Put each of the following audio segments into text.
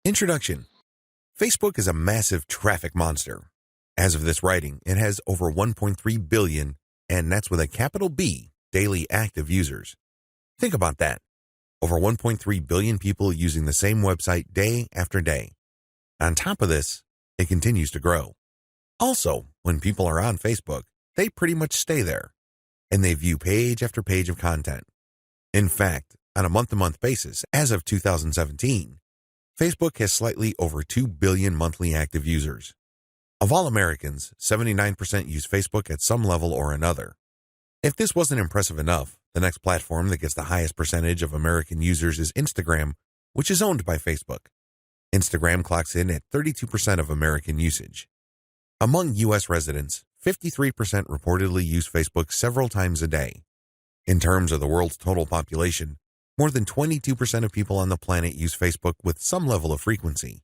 Introduction. Facebook is a massive traffic monster. As of this writing, it has over 1.3 billion, and that's with a capital B, daily active users. Think about that. Over 1.3 billion people using the same website day after day. On top of this, it continues to grow. Also, when people are on Facebook, they pretty much stay there, and they view page after page of content. In fact, on a month-to-month basis, as of 2017, Facebook has slightly over 2 billion monthly active users. Of all Americans, 79% use Facebook at some level or another. If this wasn't impressive enough, the next platform that gets the highest percentage of American users is Instagram, which is owned by Facebook. Instagram clocks in at 32% of American usage. Among U.S. residents, 53% reportedly use Facebook several times a day. In terms of the world's total population, more than 22% of people on the planet use Facebook with some level of frequency.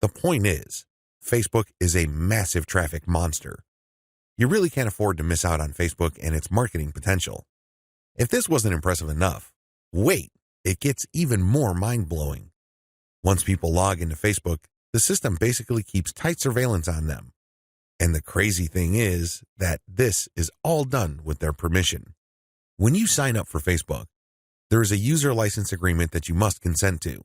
The point is, Facebook is a massive traffic monster. You really can't afford to miss out on Facebook and its marketing potential. If this wasn't impressive enough, wait, it gets even more mind-blowing. Once people log into Facebook, the system basically keeps tight surveillance on them. And the crazy thing is that this is all done with their permission. When you sign up for Facebook, there is a user license agreement that you must consent to.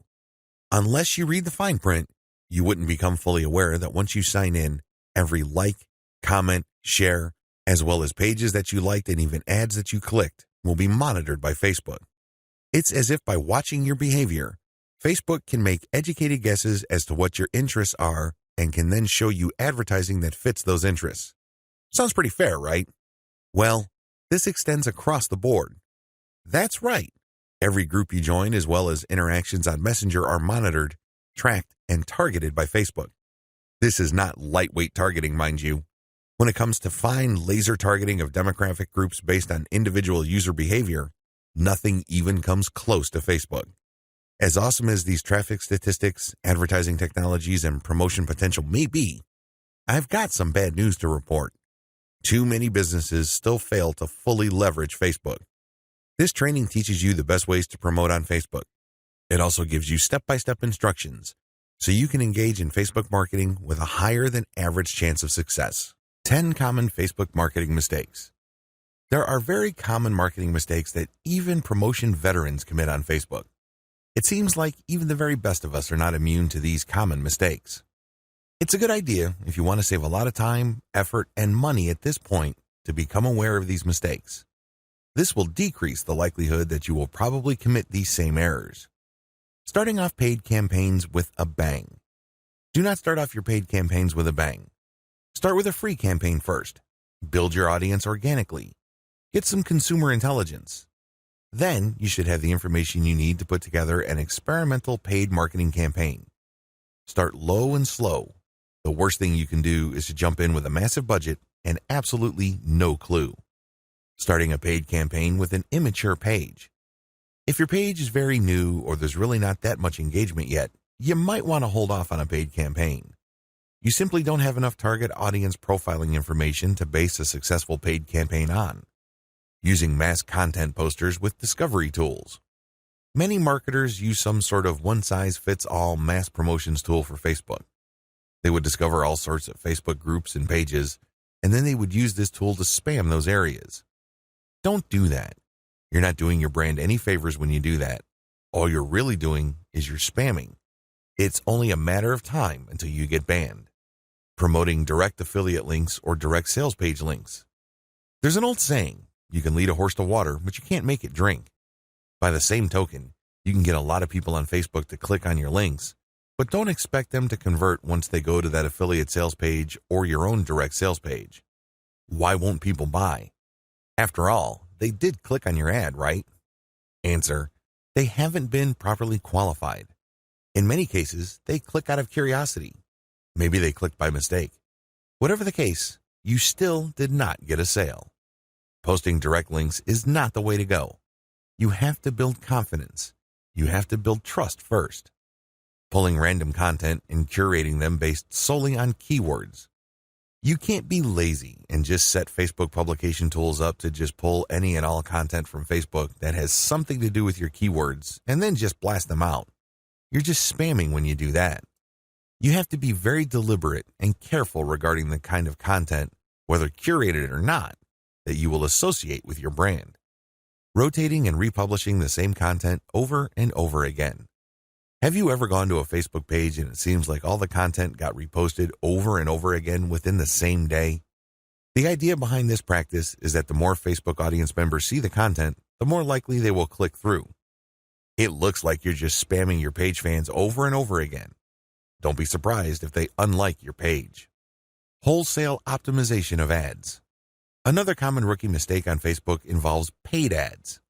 Unless you read the fine print, you wouldn't become fully aware that once you sign in, every like, comment, share, as well as pages that you liked and even ads that you clicked will be monitored by Facebook. It's as if by watching your behavior, Facebook can make educated guesses as to what your interests are and can then show you advertising that fits those interests. Sounds pretty fair, right? Well, this extends across the board. That's right. Every group you join as well as interactions on Messenger are monitored, tracked, and targeted by Facebook. This is not lightweight targeting, mind you. When it comes to fine laser targeting of demographic groups based on individual user behavior, nothing even comes close to Facebook. As awesome as these traffic statistics, advertising technologies, and promotion potential may be, I've got some bad news to report. Too many businesses still fail to fully leverage Facebook. This training teaches you the best ways to promote on Facebook. It also gives you step-by-step instructions so you can engage in Facebook marketing with a higher than average chance of success. 10 common Facebook marketing mistakes. There are very common marketing mistakes that even promotion veterans commit on Facebook. It seems like even the very best of us are not immune to these common mistakes. It's a good idea if you want to save a lot of time, effort, and money at this point to become aware of these mistakes. This will decrease the likelihood that you will probably commit these same errors. Starting off paid campaigns with a bang. Do not start off your paid campaigns with a bang. Start with a free campaign first. Build your audience organically. Get some consumer intelligence. Then you should have the information you need to put together an experimental paid marketing campaign. Start low and slow. The worst thing you can do is to jump in with a massive budget and absolutely no clue. Starting a paid campaign with an immature page. If your page is very new or there's really not that much engagement yet, you might want to hold off on a paid campaign. You simply don't have enough target audience profiling information to base a successful paid campaign on. Using mass content posters with discovery tools. Many marketers use some sort of one-size-fits-all mass promotions tool for Facebook. They would discover all sorts of Facebook groups and pages, and then they would use this tool to spam those areas. Don't do that. You're not doing your brand any favors when you do that. All you're really doing is you're spamming. It's only a matter of time until you get banned. Promoting direct affiliate links or direct sales page links. There's an old saying, you can lead a horse to water, but you can't make it drink. By the same token, you can get a lot of people on Facebook to click on your links, but don't expect them to convert once they go to that affiliate sales page or your own direct sales page. Why won't people buy? After all, they did click on your ad, right? Answer, they haven't been properly qualified. In many cases, they click out of curiosity. Maybe they clicked by mistake. Whatever the case, you still did not get a sale. Posting direct links is not the way to go. You have to build confidence. You have to build trust first. Pulling random content and curating them based solely on keywords. You can't be lazy and just set Facebook publication tools up to just pull any and all content from Facebook that has something to do with your keywords and then just blast them out. You're just spamming when you do that. You have to be very deliberate and careful regarding the kind of content, whether curated or not, that you will associate with your brand. Rotating and republishing the same content over and over again. Have you ever gone to a Facebook page and it seems like all the content got reposted over and over again within the same day? The idea behind this practice is that the more Facebook audience members see the content, the more likely they will click through. It looks like you're just spamming your page fans over and over again. Don't be surprised if they unlike your page. Wholesale optimization of ads. Another common rookie mistake on Facebook involves paid ads.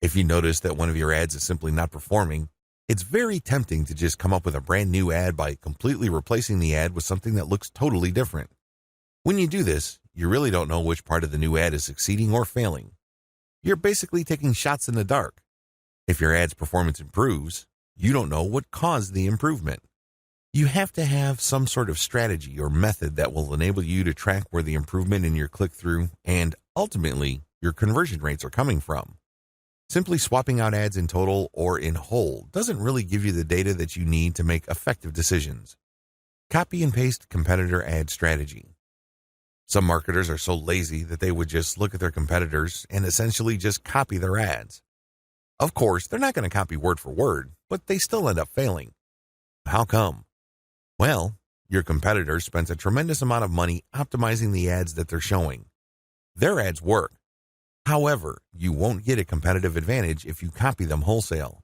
If you notice that one of your ads is simply not performing, it's very tempting to just come up with a brand new ad by completely replacing the ad with something that looks totally different. When you do this, you really don't know which part of the new ad is succeeding or failing. You're basically taking shots in the dark. If your ad's performance improves, you don't know what caused the improvement. You have to have some sort of strategy or method that will enable you to track where the improvement in your click-through and, ultimately, your conversion rates are coming from. Simply swapping out ads in total or in whole doesn't really give you the data that you need to make effective decisions. Copy and paste competitor ad strategy. Some marketers are so lazy that they would just look at their competitors and essentially just copy their ads. Of course, they're not going to copy word for word, but they still end up failing. How come? Well, your competitor spends a tremendous amount of money optimizing the ads that they're showing. Their ads work. However, you won't get a competitive advantage if you copy them wholesale.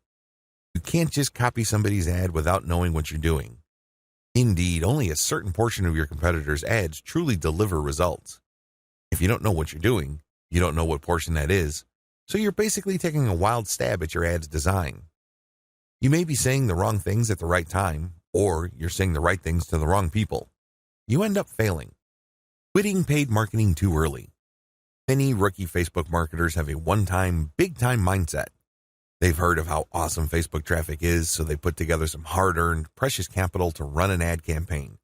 You can't just copy somebody's ad without knowing what you're doing. Indeed, only a certain portion of your competitors' ads truly deliver results. If you don't know what you're doing, you don't know what portion that is, so you're basically taking a wild stab at your ad's design. You may be saying the wrong things at the right time, or you're saying the right things to the wrong people. You end up failing. Quitting paid marketing too early. Many rookie Facebook marketers have a one-time, big-time mindset. They've heard of how awesome Facebook traffic is, so they put together some hard-earned, precious capital to run an ad campaign.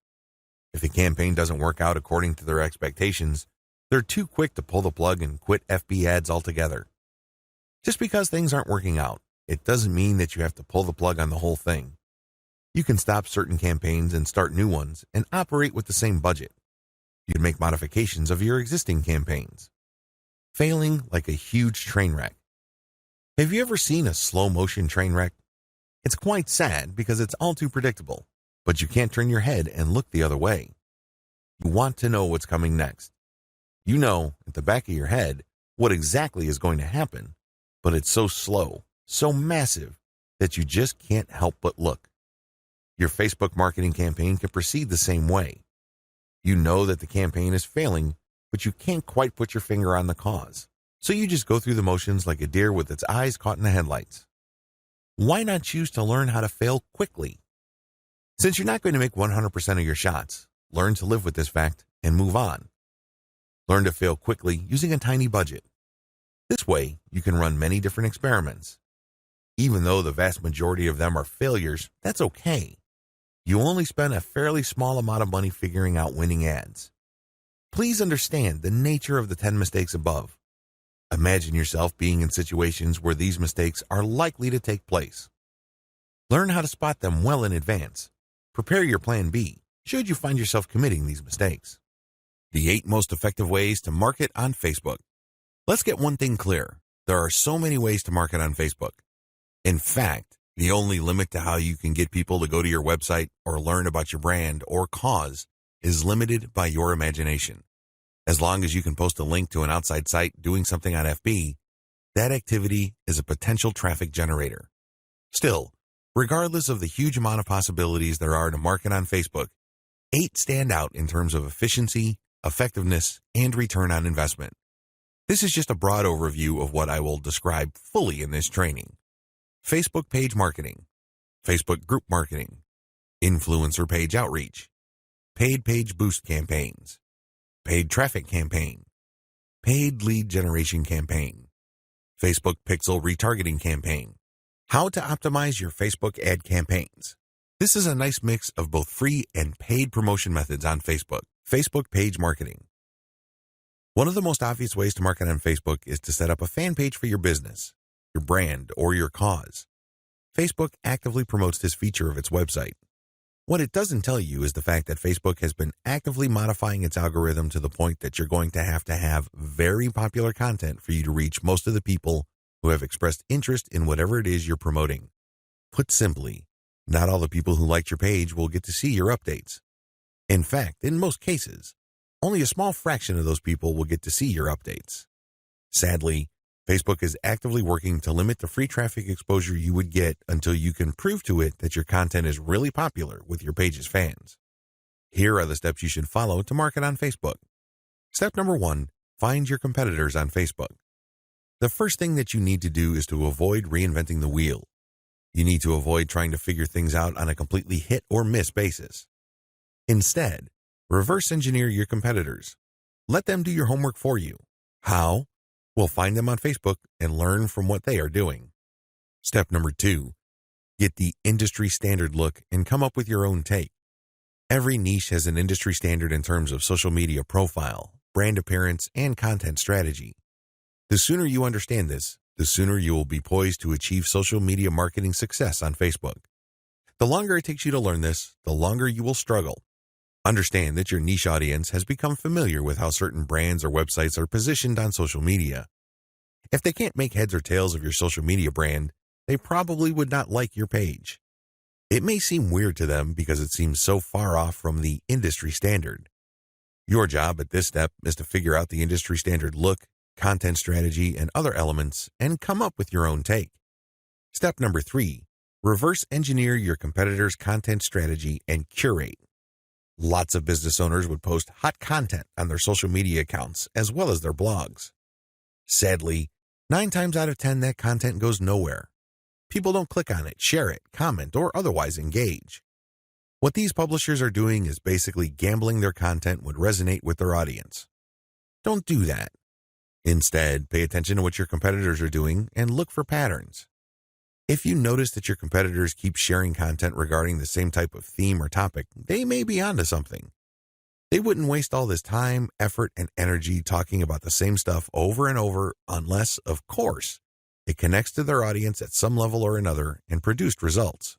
If the campaign doesn't work out according to their expectations, they're too quick to pull the plug and quit FB ads altogether. Just because things aren't working out, it doesn't mean that you have to pull the plug on the whole thing. You can stop certain campaigns and start new ones and operate with the same budget. You can make modifications of your existing campaigns. Failing like a huge train wreck. Have you ever seen a slow-motion train wreck? It's quite sad because it's all too predictable, but you can't turn your head and look the other way. You want to know what's coming next. You know, at the back of your head, what exactly is going to happen, but it's so slow, so massive, that you just can't help but look. Your Facebook marketing campaign can proceed the same way. You know that the campaign is failing, but you can't quite put your finger on the cause. So you just go through the motions like a deer with its eyes caught in the headlights. Why not choose to learn how to fail quickly? Since you're not going to make 100% of your shots, learn to live with this fact and move on. Learn to fail quickly using a tiny budget. This way, you can run many different experiments. Even though the vast majority of them are failures, that's okay. You only spend a fairly small amount of money figuring out winning ads. Please understand the nature of the 10 mistakes above. Imagine yourself being in situations where these mistakes are likely to take place. Learn how to spot them well in advance. Prepare your plan B should you find yourself committing these mistakes. The 8 most effective ways to market on Facebook. Let's get one thing clear. There are so many ways to market on Facebook. In fact, the only limit to how you can get people to go to your website or learn about your brand or cause is limited by your imagination. As long as you can post a link to an outside site doing something on FB, that activity is a potential traffic generator. Still, regardless of the huge amount of possibilities there are to market on Facebook, 8 stand out in terms of efficiency, effectiveness, and return on investment. This is just a broad overview of what I will describe fully in this training. Facebook page marketing, Facebook group marketing, influencer page outreach, paid page boost campaigns, paid traffic campaign, paid lead generation campaign, Facebook pixel retargeting campaign, how to optimize your Facebook ad campaigns. This is a nice mix of both free and paid promotion methods on Facebook. Facebook page marketing. One of the most obvious ways to market on Facebook is to set up a fan page for your business, your brand, or your cause. Facebook actively promotes this feature of its website. What it doesn't tell you is the fact that Facebook has been actively modifying its algorithm to the point that you're going to have very popular content for you to reach most of the people who have expressed interest in whatever it is you're promoting. Put simply, not all the people who liked your page will get to see your updates. In fact, in most cases, only a small fraction of those people will get to see your updates. Sadly, Facebook is actively working to limit the free traffic exposure you would get until you can prove to it that your content is really popular with your page's fans. Here are the steps you should follow to market on Facebook. Step number 1, find your competitors on Facebook. The first thing that you need to do is to avoid reinventing the wheel. You need to avoid trying to figure things out on a completely hit or miss basis. Instead, reverse engineer your competitors. Let them do your homework for you. How? Well, find them on Facebook and learn from what they are doing. Step number 2, get the industry standard look and come up with your own take. Every niche has an industry standard in terms of social media profile, brand appearance, and content strategy. The sooner you understand this, the sooner you will be poised to achieve social media marketing success on Facebook. The longer it takes you to learn this, the longer you will struggle. Understand that your niche audience has become familiar with how certain brands or websites are positioned on social media. If they can't make heads or tails of your social media brand, they probably would not like your page. It may seem weird to them because it seems so far off from the industry standard. Your job at this step is to figure out the industry standard look, content strategy, and other elements and come up with your own take. Step number 3, reverse engineer your competitors' content strategy and curate. Lots of business owners would post hot content on their social media accounts as well as their blogs. Sadly, 9 times out of 10 that content goes nowhere. People don't click on it, share it, comment, or otherwise engage. What these publishers are doing is basically gambling their content would resonate with their audience. Don't do that. Instead, pay attention to what your competitors are doing and look for patterns. If you notice that your competitors keep sharing content regarding the same type of theme or topic, they may be onto something. They wouldn't waste all this time, effort, and energy talking about the same stuff over and over unless, of course, it connects to their audience at some level or another and produced results.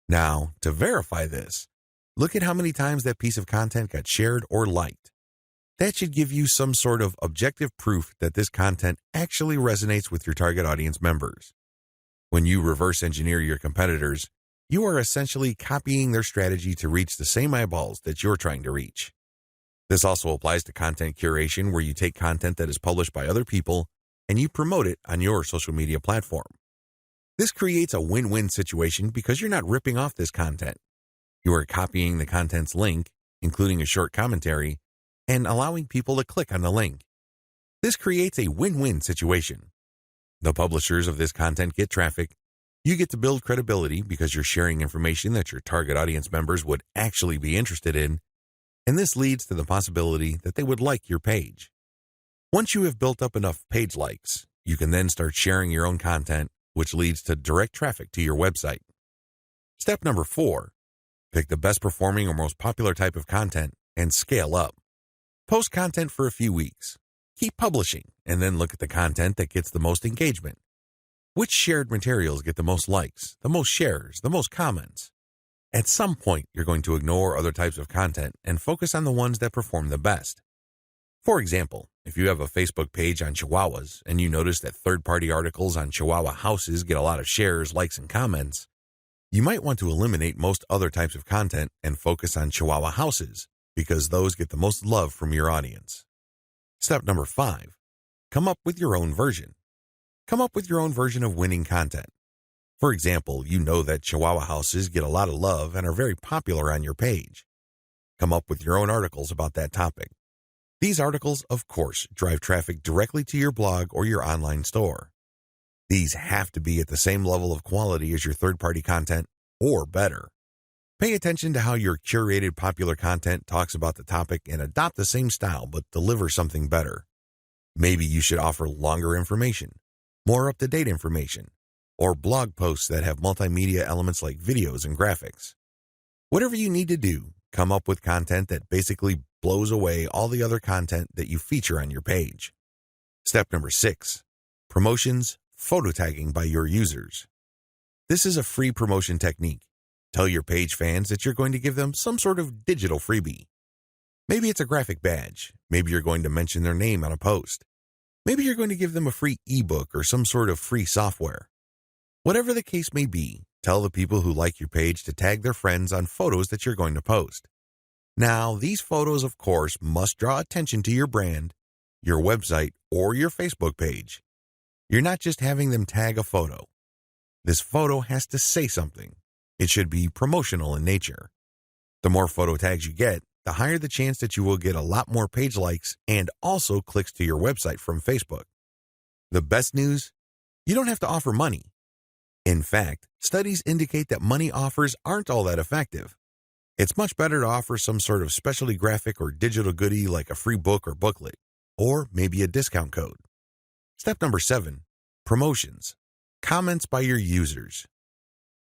Now, to verify this, look at how many times that piece of content got shared or liked. That should give you some sort of objective proof that this content actually resonates with your target audience members. When you reverse engineer your competitors, you are essentially copying their strategy to reach the same eyeballs that you're trying to reach. This also applies to content curation, where you take content that is published by other people and you promote it on your social media platform. This creates a win-win situation because you're not ripping off this content. You are copying the content's link, including a short commentary, and allowing people to click on the link. This creates a win-win situation. The publishers of this content get traffic. You get to build credibility because you're sharing information that your target audience members would actually be interested in, and this leads to the possibility that they would like your page. Once you have built up enough page likes, you can then start sharing your own content, which leads to direct traffic to your website. Step number 4, pick the best performing or most popular type of content and scale up. Post content for a few weeks. Keep publishing, and then look at the content that gets the most engagement. Which shared materials get the most likes, the most shares, the most comments? At some point, you're going to ignore other types of content and focus on the ones that perform the best. For example, if you have a Facebook page on Chihuahuas and you notice that third-party articles on Chihuahua houses get a lot of shares, likes, and comments, you might want to eliminate most other types of content and focus on Chihuahua houses because those get the most love from your audience. Step number 5, come up with your own version. Come up with your own version of winning content. For example, you know that Chihuahua houses get a lot of love and are very popular on your page. Come up with your own articles about that topic. These articles, of course, drive traffic directly to your blog or your online store. These have to be at the same level of quality as your third-party content, or better. Pay attention to how your curated popular content talks about the topic and adopt the same style but deliver something better. Maybe you should offer longer information, more up-to-date information, or blog posts that have multimedia elements like videos and graphics. Whatever you need to do, come up with content that basically blows away all the other content that you feature on your page. Step number 6, promotions, photo tagging by your users. This is a free promotion technique. Tell your page fans that you're going to give them some sort of digital freebie. Maybe it's a graphic badge. Maybe you're going to mention their name on a post. Maybe you're going to give them a free ebook or some sort of free software. Whatever the case may be, tell the people who like your page to tag their friends on photos that you're going to post. Now, these photos, of course, must draw attention to your brand, your website, or your Facebook page. You're not just having them tag a photo. This photo has to say something. It should be promotional in nature. The more photo tags you get, the higher the chance that you will get a lot more page likes and also clicks to your website from Facebook. The best news? You don't have to offer money. In fact, studies indicate that money offers aren't all that effective. It's much better to offer some sort of specialty graphic or digital goodie like a free book or booklet, or maybe a discount code. Step number 7, promotions. Comments by your users.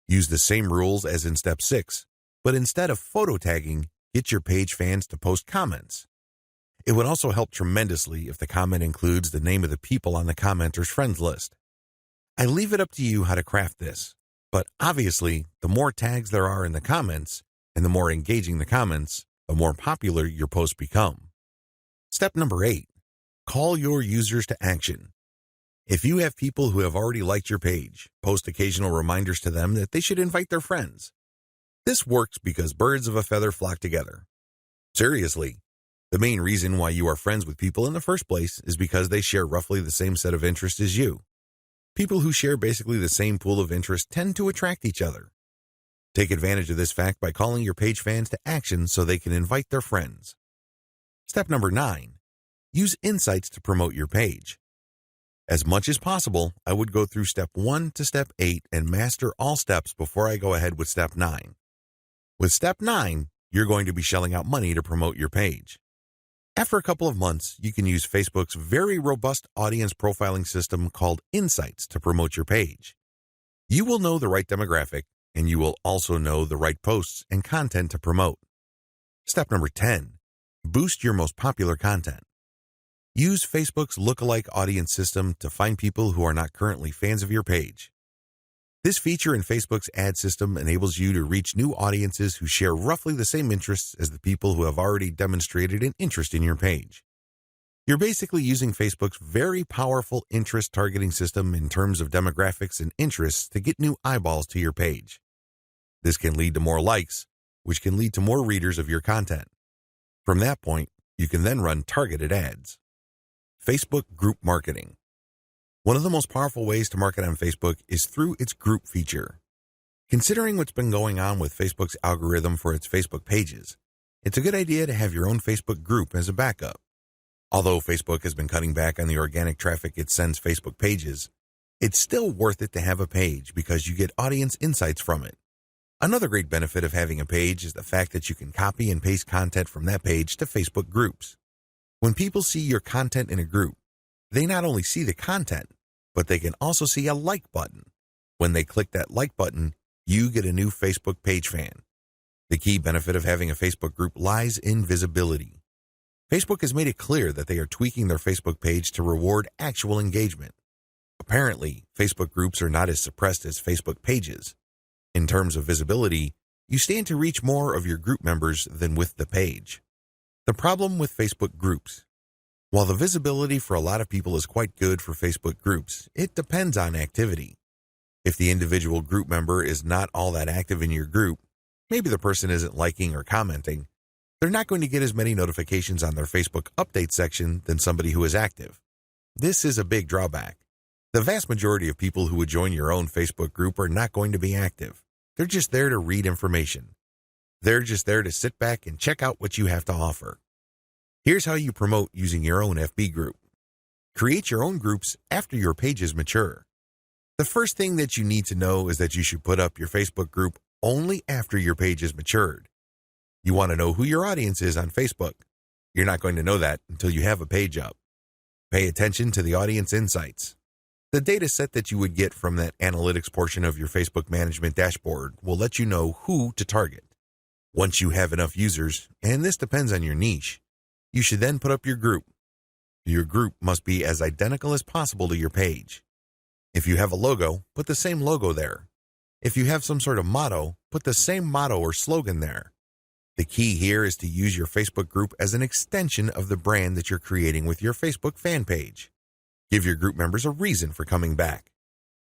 Use the same rules as in step 6, but instead of photo tagging, get your page fans to post comments. It would also help tremendously if the comment includes the name of the people on the commenter's friends list. I leave it up to you how to craft this, but obviously, the more tags there are in the comments, and the more engaging the comments, the more popular your posts become. Step number 8, call your users to action. If you have people who have already liked your page, post occasional reminders to them that they should invite their friends. This works because birds of a feather flock together. Seriously, the main reason why you are friends with people in the first place is because they share roughly the same set of interests as you. People who share basically the same pool of interest tend to attract each other. Take advantage of this fact by calling your page fans to action so they can invite their friends. Step number 9, use insights to promote your page. As much as possible, I would go through step 1 to step 8 and master all steps before I go ahead with step 9. With step 9, you're going to be shelling out money to promote your page. After a couple of months, you can use Facebook's very robust audience profiling system called Insights to promote your page. You will know the right demographic, and you will also know the right posts and content to promote. Step number 10, boost your most popular content. Use Facebook's lookalike audience system to find people who are not currently fans of your page. This feature in Facebook's ad system enables you to reach new audiences who share roughly the same interests as the people who have already demonstrated an interest in your page. You're basically using Facebook's very powerful interest targeting system in terms of demographics and interests to get new eyeballs to your page. This can lead to more likes, which can lead to more readers of your content. From that point, you can then run targeted ads. Facebook group marketing. One of the most powerful ways to market on Facebook is through its group feature. Considering what's been going on with Facebook's algorithm for its Facebook pages, it's a good idea to have your own Facebook group as a backup. Although Facebook has been cutting back on the organic traffic it sends Facebook pages, it's still worth it to have a page because you get audience insights from it. Another great benefit of having a page is the fact that you can copy and paste content from that page to Facebook groups. When people see your content in a group, they not only see the content, but they can also see a like button. When they click that like button, you get a new Facebook page fan. The key benefit of having a Facebook group lies in visibility. Facebook has made it clear that they are tweaking their Facebook page to reward actual engagement. Apparently, Facebook groups are not as suppressed as Facebook pages. In terms of visibility, you stand to reach more of your group members than with the page. The problem with Facebook groups. While the visibility for a lot of people is quite good for Facebook groups, it depends on activity. If the individual group member is not all that active in your group, maybe the person isn't liking or commenting, they're not going to get as many notifications on their Facebook update section than somebody who is active. This is a big drawback. The vast majority of people who would join your own Facebook group are not going to be active. They're just there to read information. They're just there to sit back and check out what you have to offer. Here's how you promote using your own FB group. Create your own groups after your pages mature. The first thing that you need to know is that you should put up your Facebook group only after your page is matured. You want to know who your audience is on Facebook. You're not going to know that until you have a page up. Pay attention to the audience insights. The data set that you would get from that analytics portion of your Facebook management dashboard will let you know who to target. Once you have enough users, and this depends on your niche, you should then put up your group. Your group must be as identical as possible to your page. If you have a logo, put the same logo there. If you have some sort of motto, put the same motto or slogan there. The key here is to use your Facebook group as an extension of the brand that you're creating with your Facebook fan page. Give your group members a reason for coming back.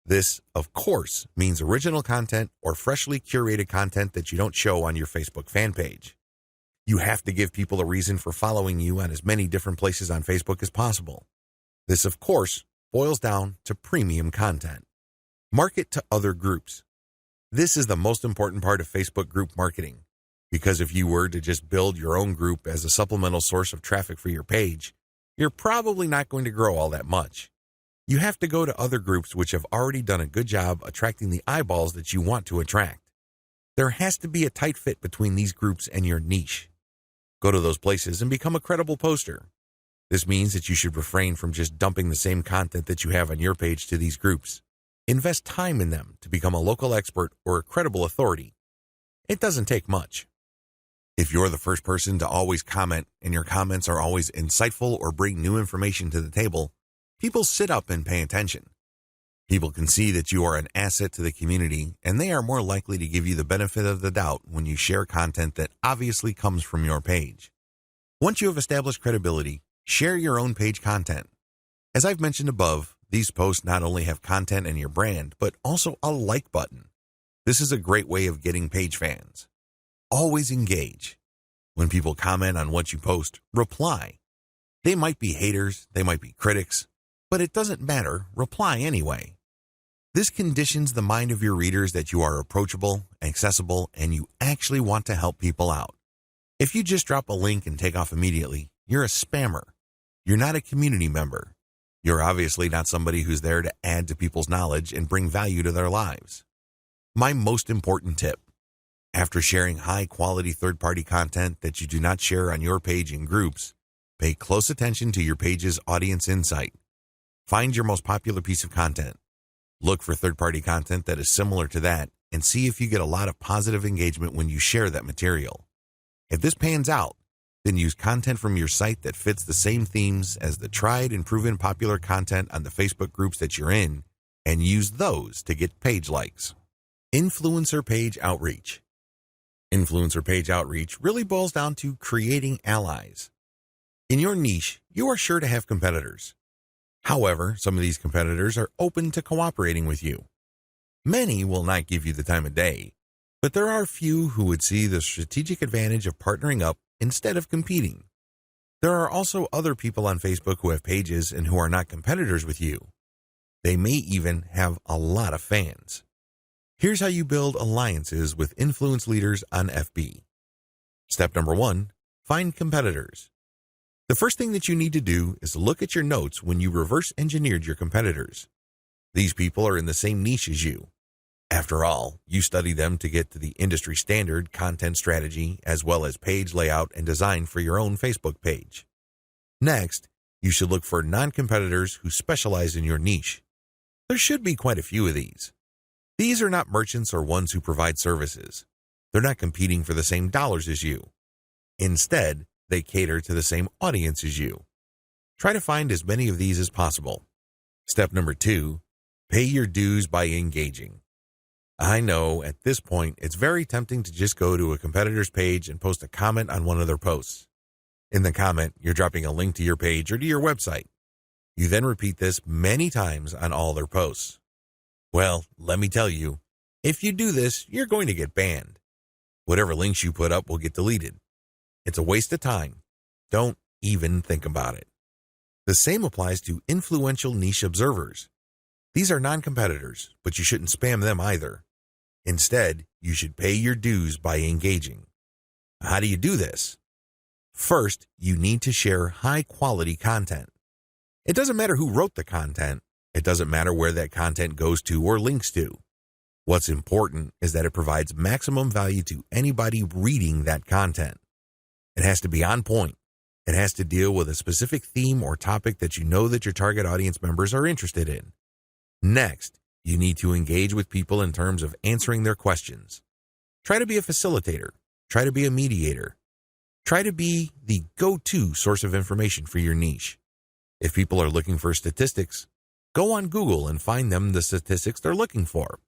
This, of course, means original content or freshly curated content that you don't show on your Facebook fan page. You have to give people a reason for following you on as many different places on Facebook as possible. This, of course, boils down to premium content. Market to other groups. This is the most important part of Facebook group marketing, because if you were to just build your own group as a supplemental source of traffic for your page, you're probably not going to grow all that much. You have to go to other groups which have already done a good job attracting the eyeballs that you want to attract. There has to be a tight fit between these groups and your niche. Go to those places and become a credible poster. This means that you should refrain from just dumping the same content that you have on your page to these groups. Invest time in them to become a local expert or a credible authority. It doesn't take much. If you're the first person to always comment and your comments are always insightful or bring new information to the table, people sit up and pay attention. People can see that you are an asset to the community, and they are more likely to give you the benefit of the doubt when you share content that obviously comes from your page. Once you have established credibility, share your own page content. As I've mentioned above, these posts not only have content and your brand, but also a like button. This is a great way of getting page fans. Always engage. When people comment on what you post, reply. They might be haters, they might be critics, but it doesn't matter, reply anyway. This conditions the mind of your readers that you are approachable, accessible, and you actually want to help people out. If you just drop a link and take off immediately, you're a spammer. You're not a community member. You're obviously not somebody who's there to add to people's knowledge and bring value to their lives. My most important tip: after sharing high-quality third-party content that you do not share on your page in groups, pay close attention to your page's audience insight. Find your most popular piece of content. Look for third-party content that is similar to that and see if you get a lot of positive engagement when you share that material. If this pans out, then use content from your site that fits the same themes as the tried and proven popular content on the Facebook groups that you're in, and use those to get page likes. Influencer page outreach. Influencer page outreach really boils down to creating allies. In your niche, you are sure to have competitors. However, some of these competitors are open to cooperating with you. Many will not give you the time of day, but there are few who would see the strategic advantage of partnering up instead of competing. There are also other people on Facebook who have pages and who are not competitors with you. They may even have a lot of fans. Here's how you build alliances with influence leaders on FB. Step number 1, find competitors. The first thing that you need to do is look at your notes when you reverse engineered your competitors. These people are in the same niche as you. After all, you study them to get to the industry standard content strategy as well as page layout and design for your own Facebook page. Next, you should look for non-competitors who specialize in your niche. There should be quite a few of these. These are not merchants or ones who provide services. They're not competing for the same dollars as you. Instead, they cater to the same audience as you. Try to find as many of these as possible. Step number 2, pay your dues by engaging. I know at this point it's very tempting to just go to a competitor's page and post a comment on one of their posts. In the comment, you're dropping a link to your page or to your website. You then repeat this many times on all their posts. Well, let me tell you, if you do this, you're going to get banned. Whatever links you put up will get deleted. It's a waste of time. Don't even think about it. The same applies to influential niche observers. These are non-competitors, but you shouldn't spam them either. Instead, you should pay your dues by engaging. How do you do this? First, you need to share high-quality content. It doesn't matter who wrote the content. It doesn't matter where that content goes to or links to. What's important is that it provides maximum value to anybody reading that content. It has to be on point. It has to deal with a specific theme or topic that you know that your target audience members are interested in. Next, you need to engage with people in terms of answering their questions. Try to be a facilitator. Try to be a mediator. Try to be the go-to source of information for your niche. If people are looking for statistics, go on Google and find them the statistics they're looking for.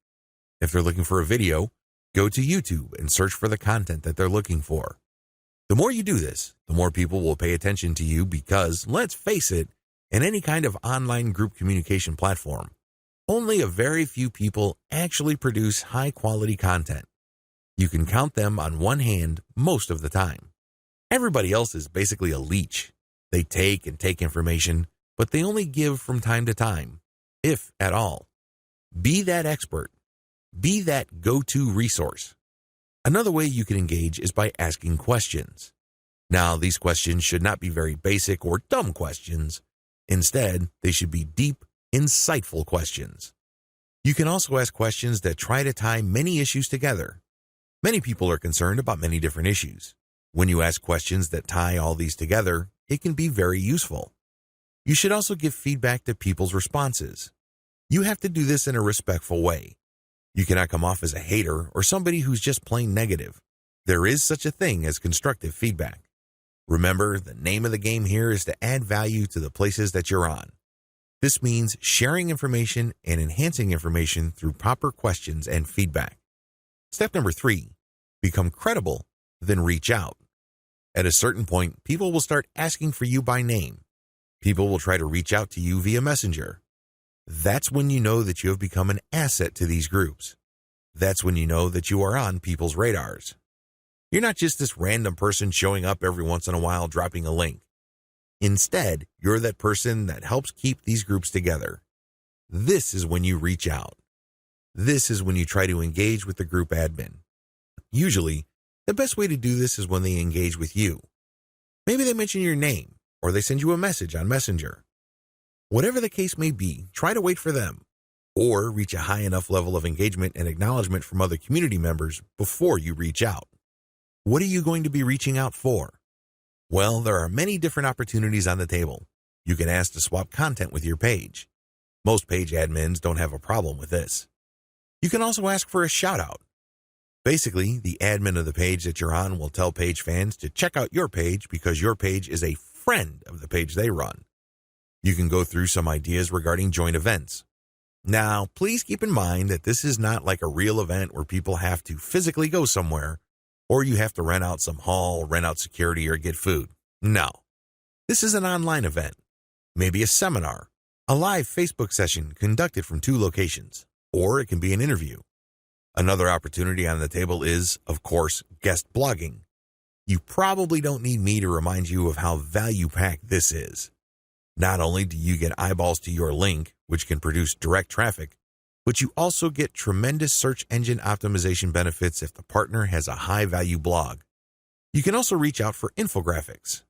If they're looking for a video, go to YouTube and search for the content that they're looking for. The more you do this, the more people will pay attention to you because, let's face it, in any kind of online group communication platform, only a very few people actually produce high-quality content. You can count them on one hand most of the time. Everybody else is basically a leech. They take and take information, but they only give from time to time, if at all. Be that expert. Be that go-to resource. Another way you can engage is by asking questions. Now, these questions should not be very basic or dumb questions. Instead, they should be deep, insightful questions. You can also ask questions that try to tie many issues together. Many people are concerned about many different issues. When you ask questions that tie all these together, it can be very useful. You should also give feedback to people's responses. You have to do this in a respectful way. You cannot come off as a hater or somebody who's just plain negative. There is such a thing as constructive feedback. Remember, the name of the game here is to add value to the places that you're on. This means sharing information and enhancing information through proper questions and feedback. Step number 3, become credible, then reach out. At a certain point, people will start asking for you by name. People will try to reach out to you via Messenger. That's when you know that you have become an asset to these groups. That's when you know that you are on people's radars. You're not just this random person showing up every once in a while dropping a link. Instead, you're that person that helps keep these groups together. This is when you reach out. This is when you try to engage with the group admin. Usually, the best way to do this is when they engage with you. Maybe they mention your name, or they send you a message on Messenger. Whatever the case may be, try to wait for them, or reach a high enough level of engagement and acknowledgement from other community members before you reach out. What are you going to be reaching out for? Well, there are many different opportunities on the table. You can ask to swap content with your page. Most page admins don't have a problem with this. You can also ask for a shout-out. Basically, the admin of the page that you're on will tell page fans to check out your page because your page is a friend of the page they run. You can go through some ideas regarding joint events. Now, please keep in mind that this is not like a real event where people have to physically go somewhere, or you have to rent out some hall, rent out security, or get food. No. This is an online event. Maybe a seminar, a live Facebook session conducted from 2 locations, or it can be an interview. Another opportunity on the table is, of course, guest blogging. You probably don't need me to remind you of how value-packed this is. Not only do you get eyeballs to your link, which can produce direct traffic, but you also get tremendous search engine optimization benefits if the partner has a high-value blog. You can also reach out for infographics.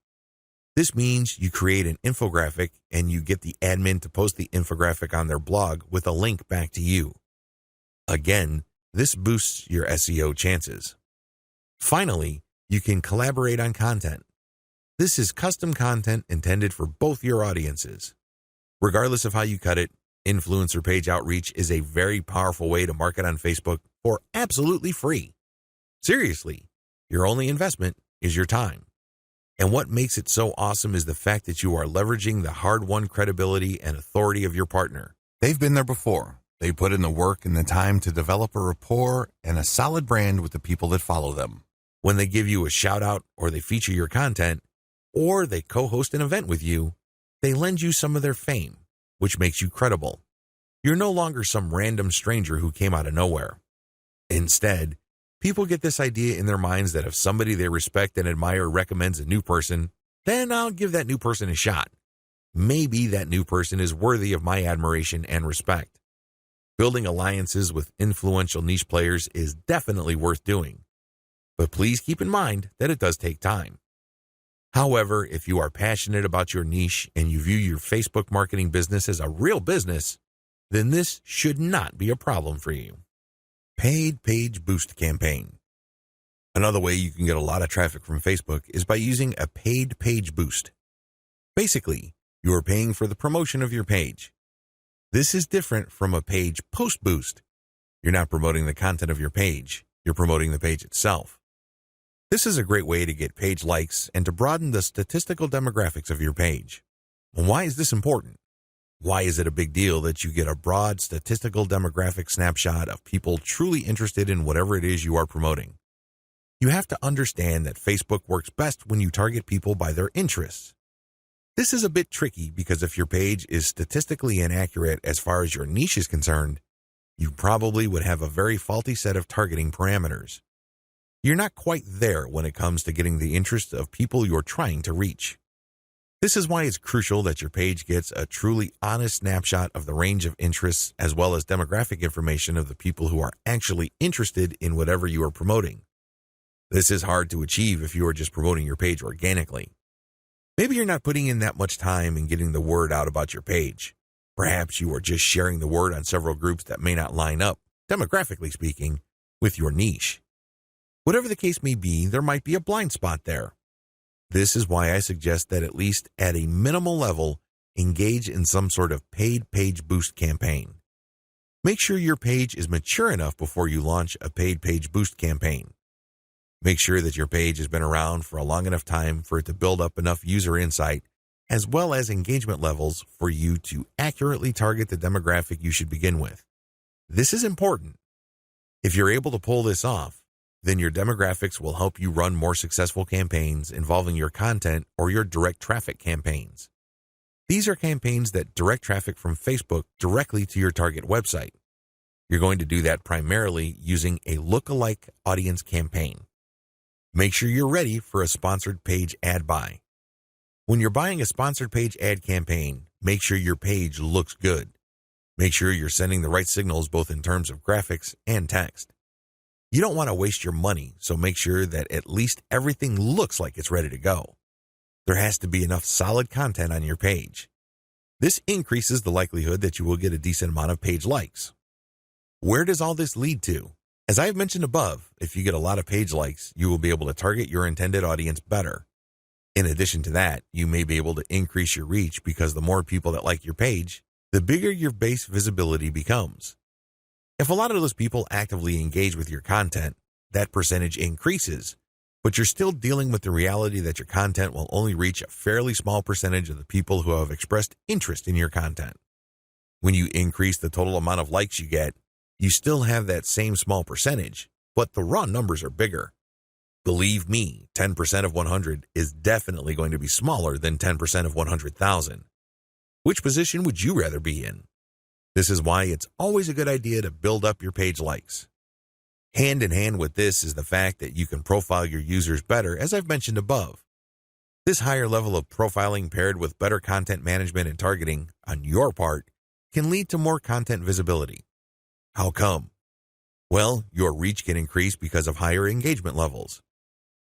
This means you create an infographic and you get the admin to post the infographic on their blog with a link back to you. Again, this boosts your SEO chances. Finally, you can collaborate on content. This is custom content intended for both your audiences. Regardless of how you cut it, influencer page outreach is a very powerful way to market on Facebook for absolutely free. Seriously, your only investment is your time. And what makes it so awesome is the fact that you are leveraging the hard-won credibility and authority of your partner. They've been there before. They put in the work and the time to develop a rapport and a solid brand with the people that follow them. When they give you a shout-out or they feature your content, or they co-host an event with you, they lend you some of their fame, which makes you credible. You're no longer some random stranger who came out of nowhere. Instead, people get this idea in their minds that if somebody they respect and admire recommends a new person, then I'll give that new person a shot. Maybe that new person is worthy of my admiration and respect. Building alliances with influential niche players is definitely worth doing. But please keep in mind that it does take time. However, if you are passionate about your niche and you view your Facebook marketing business as a real business, then this should not be a problem for you. Paid Page Boost Campaign. Another way you can get a lot of traffic from Facebook is by using a paid page boost. Basically, you are paying for the promotion of your page. This is different from a page post boost. You're not promoting the content of your page, you're promoting the page itself. This is a great way to get page likes and to broaden the statistical demographics of your page. And why is this important? Why is it a big deal that you get a broad statistical demographic snapshot of people truly interested in whatever it is you are promoting? You have to understand that Facebook works best when you target people by their interests. This is a bit tricky because if your page is statistically inaccurate as far as your niche is concerned, you probably would have a very faulty set of targeting parameters. You're not quite there when it comes to getting the interest of people you're trying to reach. This is why it's crucial that your page gets a truly honest snapshot of the range of interests as well as demographic information of the people who are actually interested in whatever you are promoting. This is hard to achieve if you are just promoting your page organically. Maybe you're not putting in that much time in getting the word out about your page. Perhaps you are just sharing the word on several groups that may not line up, demographically speaking, with your niche. Whatever the case may be, there might be a blind spot there. This is why I suggest that at least at a minimal level, engage in some sort of paid page boost campaign. Make sure your page is mature enough before you launch a paid page boost campaign. Make sure that your page has been around for a long enough time for it to build up enough user insight as well as engagement levels for you to accurately target the demographic you should begin with. This is important. If you're able to pull this off, then your demographics will help you run more successful campaigns involving your content or your direct traffic campaigns. These are campaigns that direct traffic from Facebook directly to your target website. You're going to do that primarily using a lookalike audience campaign. Make sure you're ready for a sponsored page ad buy. When you're buying a sponsored page ad campaign, make sure your page looks good. Make sure you're sending the right signals both in terms of graphics and text. You don't want to waste your money, so make sure that at least everything looks like it's ready to go. There has to be enough solid content on your page. This increases the likelihood that you will get a decent amount of page likes. Where does all this lead to? As I have mentioned above, if you get a lot of page likes, you will be able to target your intended audience better. In addition to that, you may be able to increase your reach because the more people that like your page, the bigger your base visibility becomes. If a lot of those people actively engage with your content, that percentage increases, but you're still dealing with the reality that your content will only reach a fairly small percentage of the people who have expressed interest in your content. When you increase the total amount of likes you get, you still have that same small percentage, but the raw numbers are bigger. Believe me, 10% of 100 is definitely going to be smaller than 10% of 100,000. Which position would you rather be in? This is why it's always a good idea to build up your page likes. Hand in hand with this is the fact that you can profile your users better, as I've mentioned above. This higher level of profiling paired with better content management and targeting on your part can lead to more content visibility. How come? Well, your reach can increase because of higher engagement levels.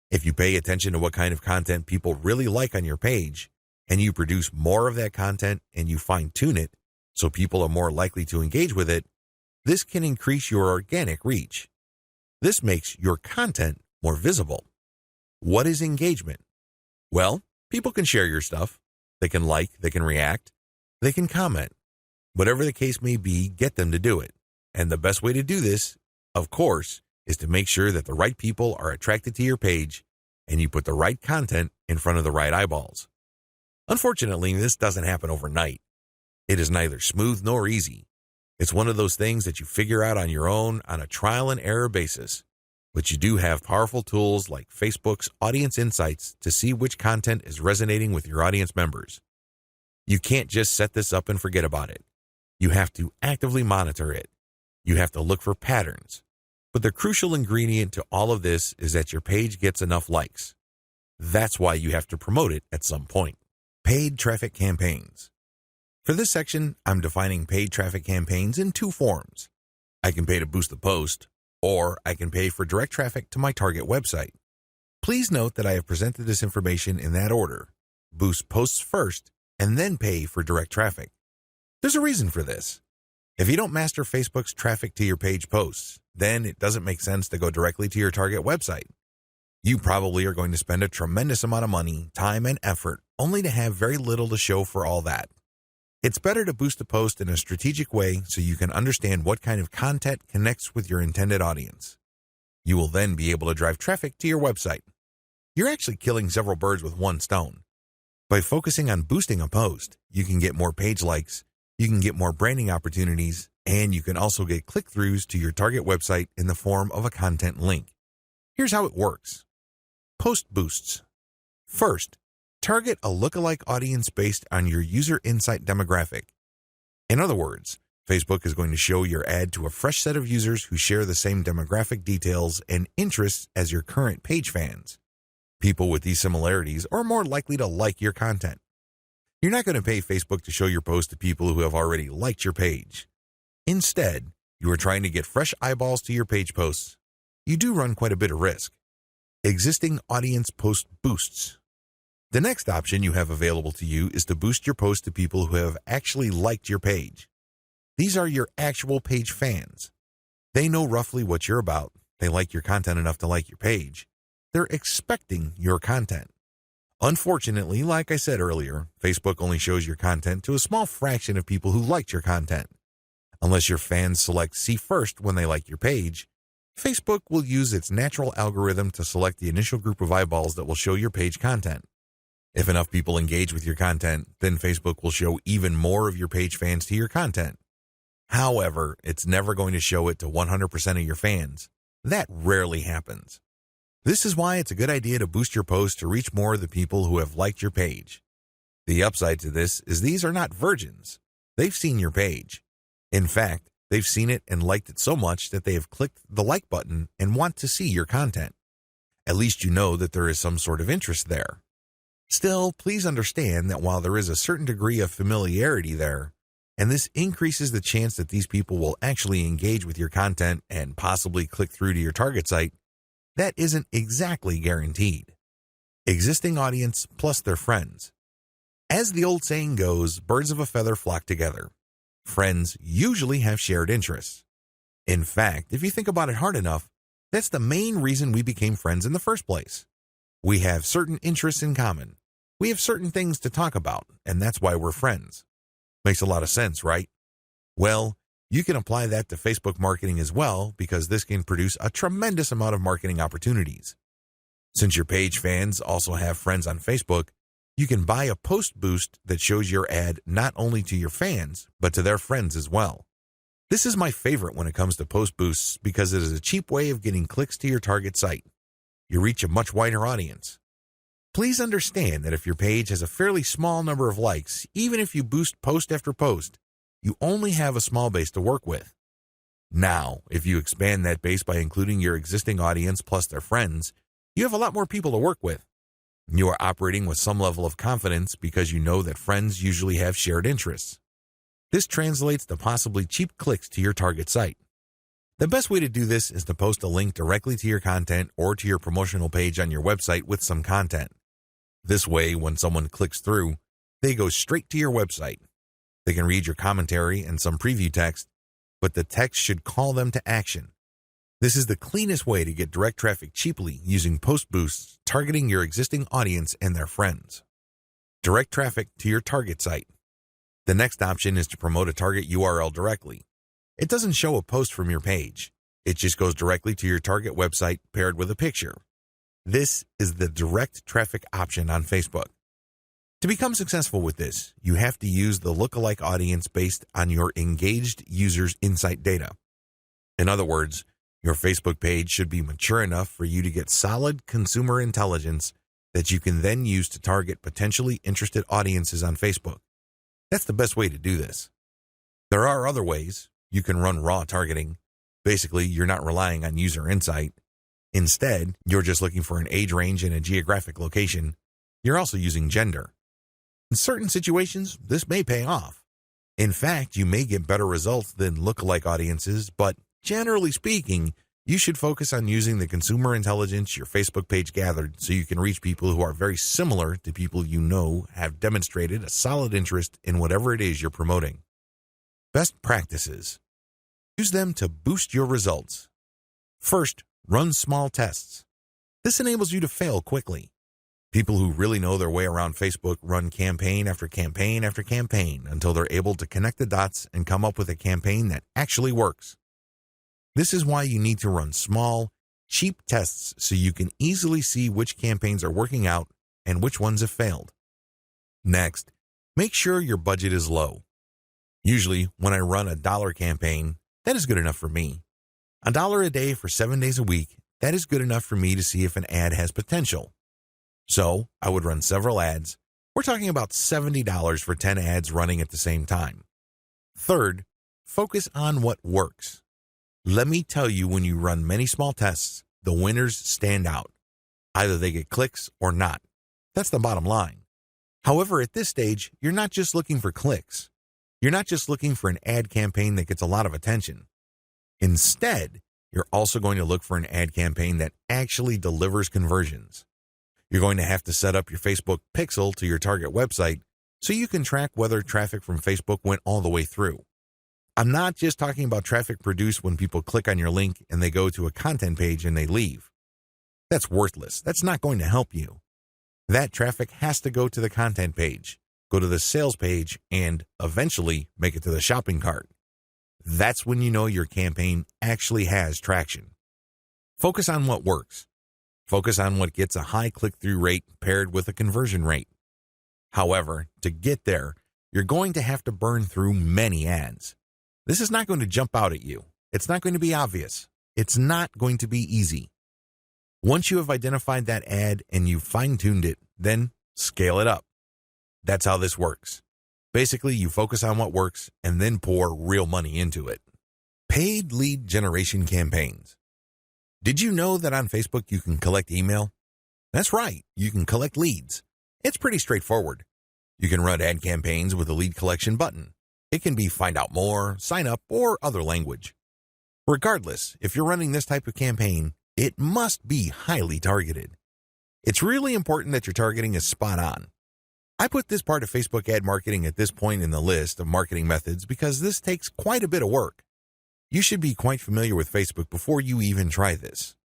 If you pay attention to what kind of content people really like on your page, and you produce more of that content and you fine-tune it so people are more likely to engage with it, this can increase your organic reach. This makes your content more visible. What is engagement? Well, people can share your stuff. They can like, they can react, they can comment. Whatever the case may be, get them to do it. And the best way to do this, of course, is to make sure that the right people are attracted to your page and you put the right content in front of the right eyeballs. Unfortunately, this doesn't happen overnight. It is neither smooth nor easy. It's one of those things that you figure out on your own on a trial and error basis. But you do have powerful tools like Facebook's Audience Insights to see which content is resonating with your audience members. You can't just set this up and forget about it. You have to actively monitor it. You have to look for patterns. But the crucial ingredient to all of this is that your page gets enough likes. That's why you have to promote it at some point. Paid traffic campaigns. For this section, I'm defining paid traffic campaigns in two forms. I can pay to boost the post, or I can pay for direct traffic to my target website. Please note that I have presented this information in that order. Boost posts first, and then pay for direct traffic. There's a reason for this. If you don't master Facebook's traffic to your page posts, then it doesn't make sense to go directly to your target website. You probably are going to spend a tremendous amount of money, time, and effort only to have very little to show for all that. It's better to boost a post in a strategic way so you can understand what kind of content connects with your intended audience. You will then be able to drive traffic to your website. You're actually killing several birds with one stone. By focusing on boosting a post, you can get more page likes, You can get more branding opportunities, and you can also get click-throughs to your target website in the form of a content link. Here's how it works. Post boosts. First, target a lookalike audience based on your user insight demographic. In other words, Facebook is going to show your ad to a fresh set of users who share the same demographic details and interests as your current page fans. People with these similarities are more likely to like your content. You're not going to pay Facebook to show your post to people who have already liked your page. Instead, you are trying to get fresh eyeballs to your page posts. You do run quite a bit of risk. Existing audience post boosts. The next option you have available to you is to boost your post to people who have actually liked your page. These are your actual page fans. They know roughly what you're about. They like your content enough to like your page. They're expecting your content. Unfortunately, like I said earlier, Facebook only shows your content to a small fraction of people who liked your content. Unless your fans select see first when they like your page, Facebook will use its natural algorithm to select the initial group of eyeballs that will show your page content. If enough people engage with your content, then Facebook will show even more of your page fans to your content. However, it's never going to show it to 100% of your fans. That rarely happens. This is why it's a good idea to boost your post to reach more of the people who have liked your page. The upside to this is these are not virgins. They've seen your page. In fact, they've seen it and liked it so much that they have clicked the like button and want to see your content. At least you know that there is some sort of interest there. Still, please understand that while there is a certain degree of familiarity there, and this increases the chance that these people will actually engage with your content and possibly click through to your target site, that isn't exactly guaranteed. Existing audience plus their friends. As the old saying goes, birds of a feather flock together. Friends usually have shared interests. In fact, if you think about it hard enough, that's the main reason we became friends in the first place. We have certain interests in common. We have certain things to talk about, and that's why we're friends. Makes a lot of sense, right? Well, you can apply that to Facebook marketing as well, because this can produce a tremendous amount of marketing opportunities. Since your page fans also have friends on Facebook, you can buy a post boost that shows your ad not only to your fans, but to their friends as well. This is my favorite when it comes to post boosts because it is a cheap way of getting clicks to your target site. You reach a much wider audience. Please understand that if your page has a fairly small number of likes, even if you boost post after post, you only have a small base to work with. Now, if you expand that base by including your existing audience plus their friends, you have a lot more people to work with. You are operating with some level of confidence because you know that friends usually have shared interests. This translates to possibly cheap clicks to your target site. The best way to do this is to post a link directly to your content or to your promotional page on your website with some content. This way, when someone clicks through, they go straight to your website. They can read your commentary and some preview text, but the text should call them to action. This is the cleanest way to get direct traffic cheaply using post boosts targeting your existing audience and their friends. Direct traffic to your target site. The next option is to promote a target URL directly. It doesn't show a post from your page. It just goes directly to your target website paired with a picture. This is the direct traffic option on Facebook. To become successful with this, you have to use the lookalike audience based on your engaged users' insight data. In other words, your Facebook page should be mature enough for you to get solid consumer intelligence that you can then use to target potentially interested audiences on Facebook. That's the best way to do this. There are other ways. You can run raw targeting. Basically, you're not relying on user insight. Instead, you're just looking for an age range and a geographic location. You're also using gender. In certain situations, this may pay off. In fact, you may get better results than lookalike audiences, but generally speaking, you should focus on using the consumer intelligence your Facebook page gathered so you can reach people who are very similar to people you know have demonstrated a solid interest in whatever it is you're promoting. Best practices. Use them to boost your results. First, run small tests. This enables you to fail quickly. People who really know their way around Facebook run campaign after campaign after campaign until they're able to connect the dots and come up with a campaign that actually works. This is why you need to run small, cheap tests so you can easily see which campaigns are working out and which ones have failed. Next, make sure your budget is low. Usually, when I run a dollar campaign, that is good enough for me. $1 a day for 7 days a week, that is good enough for me to see if an ad has potential. So, I would run several ads. We're talking about $70 for 10 ads running at the same time. Third, focus on what works. Let me tell you, when you run many small tests, the winners stand out. Either they get clicks or not. That's the bottom line. However, at this stage, you're not just looking for clicks. You're not just looking for an ad campaign that gets a lot of attention. Instead, you're also going to look for an ad campaign that actually delivers conversions. You're going to have to set up your Facebook pixel to your target website so you can track whether traffic from Facebook went all the way through. I'm not just talking about traffic produced when people click on your link and they go to a content page and they leave. That's worthless. That's not going to help you. That traffic has to go to the content page, go to the sales page, and eventually make it to the shopping cart. That's when you know your campaign actually has traction. Focus on what works. Focus on what gets a high click-through rate paired with a conversion rate. However, to get there, you're going to have to burn through many ads. This is not going to jump out at you. It's not going to be obvious. It's not going to be easy. Once you have identified that ad and you've fine-tuned it, then scale it up. That's how this works. Basically, you focus on what works and then pour real money into it. Paid lead generation campaigns. Did you know that on Facebook you can collect email? That's right, you can collect leads. It's pretty straightforward. You can run ad campaigns with a lead collection button. It can be find out more, sign up, or other language. Regardless, if you're running this type of campaign, it must be highly targeted. It's really important that your targeting is spot on. I put this part of Facebook ad marketing at this point in the list of marketing methods because this takes quite a bit of work. You should be quite familiar with Facebook before you even try this.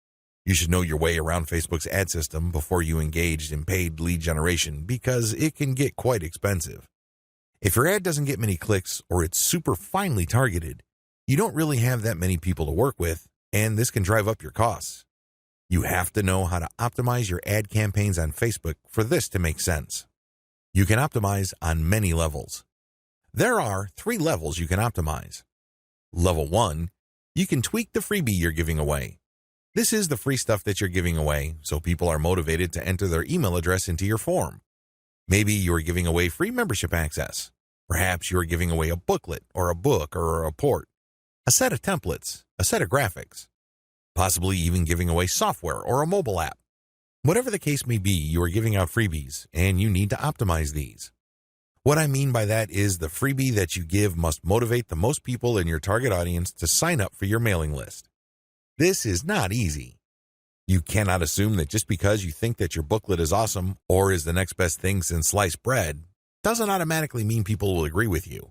You should know your way around Facebook's ad system before you engage in paid lead generation because it can get quite expensive. If your ad doesn't get many clicks or it's super finely targeted, you don't really have that many people to work with, and this can drive up your costs. You have to know how to optimize your ad campaigns on Facebook for this to make sense. You can optimize on many levels. There are 3 levels you can optimize. Level 1, you can tweak the freebie you're giving away. This is the free stuff that you're giving away, so people are motivated to enter their email address into your form. Maybe you are giving away free membership access. Perhaps you are giving away a booklet or a book or a report, a set of templates, a set of graphics, possibly even giving away software or a mobile app. Whatever the case may be, you are giving out freebies, and you need to optimize these. What I mean by that is the freebie that you give must motivate the most people in your target audience to sign up for your mailing list. This is not easy. You cannot assume that just because you think that your booklet is awesome or is the next best thing since sliced bread doesn't automatically mean people will agree with you.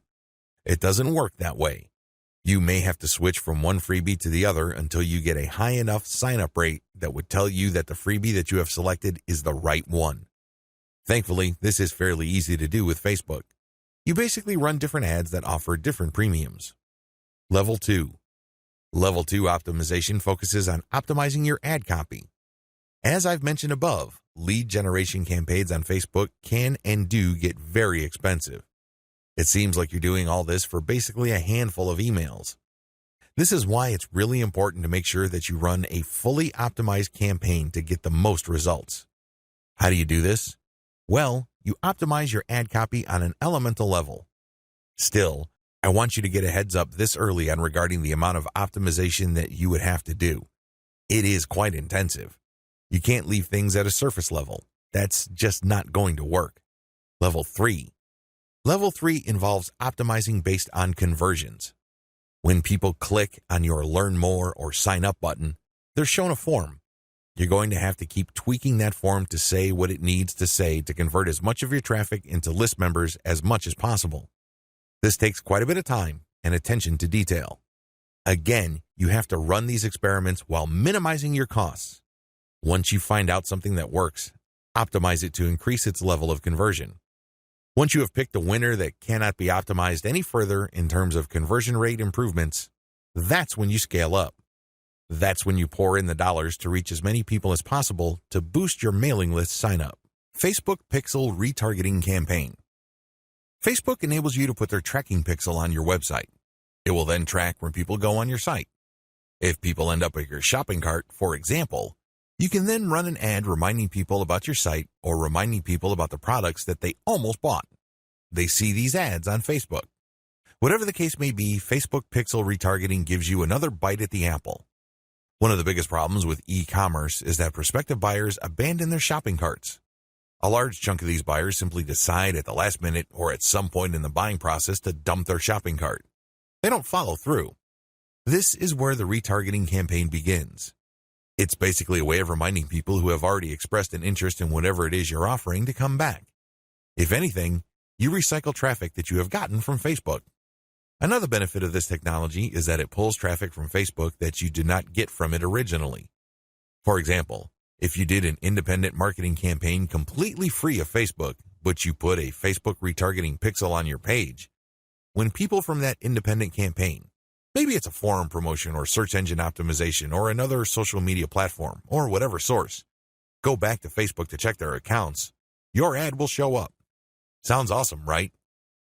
It doesn't work that way. You may have to switch from one freebie to the other until you get a high enough sign-up rate that would tell you that the freebie that you have selected is the right one. Thankfully, this is fairly easy to do with Facebook. You basically run different ads that offer different premiums. Level 2. Level 2 optimization focuses on optimizing your ad copy. As I've mentioned above, lead generation campaigns on Facebook can and do get very expensive. It seems like you're doing all this for basically a handful of emails. This is why it's really important to make sure that you run a fully optimized campaign to get the most results. How do you do this? Well, you optimize your ad copy on an elemental level. Still, I want you to get a heads up this early on regarding the amount of optimization that you would have to do. It is quite intensive. You can't leave things at a surface level. That's just not going to work. Level 3. Level 3 involves optimizing based on conversions. When people click on your Learn More or Sign Up button, they're shown a form. You're going to have to keep tweaking that form to say what it needs to say to convert as much of your traffic into list members as much as possible. This takes quite a bit of time and attention to detail. Again, you have to run these experiments while minimizing your costs. Once you find out something that works, optimize it to increase its level of conversion. Once you have picked a winner that cannot be optimized any further in terms of conversion rate improvements, that's when you scale up. That's when you pour in the dollars to reach as many people as possible to boost your mailing list sign-up. Facebook Pixel Retargeting Campaign. Facebook enables you to put their tracking pixel on your website. It will then track where people go on your site. If people end up at your shopping cart, for example, you can then run an ad reminding people about your site or reminding people about the products that they almost bought. They see these ads on Facebook. Whatever the case may be, Facebook pixel retargeting gives you another bite at the apple. One of the biggest problems with e-commerce is that prospective buyers abandon their shopping carts. A large chunk of these buyers simply decide at the last minute or at some point in the buying process to dump their shopping cart. They don't follow through. This is where the retargeting campaign begins. It's basically a way of reminding people who have already expressed an interest in whatever it is you're offering to come back. If anything, you recycle traffic that you have gotten from Facebook. Another benefit of this technology is that it pulls traffic from Facebook that you did not get from it originally. For example, if you did an independent marketing campaign completely free of Facebook, but you put a Facebook retargeting pixel on your page, when people from that independent campaign, maybe it's a forum promotion or search engine optimization or another social media platform or whatever source, go back to Facebook to check their accounts, your ad will show up. Sounds awesome, right?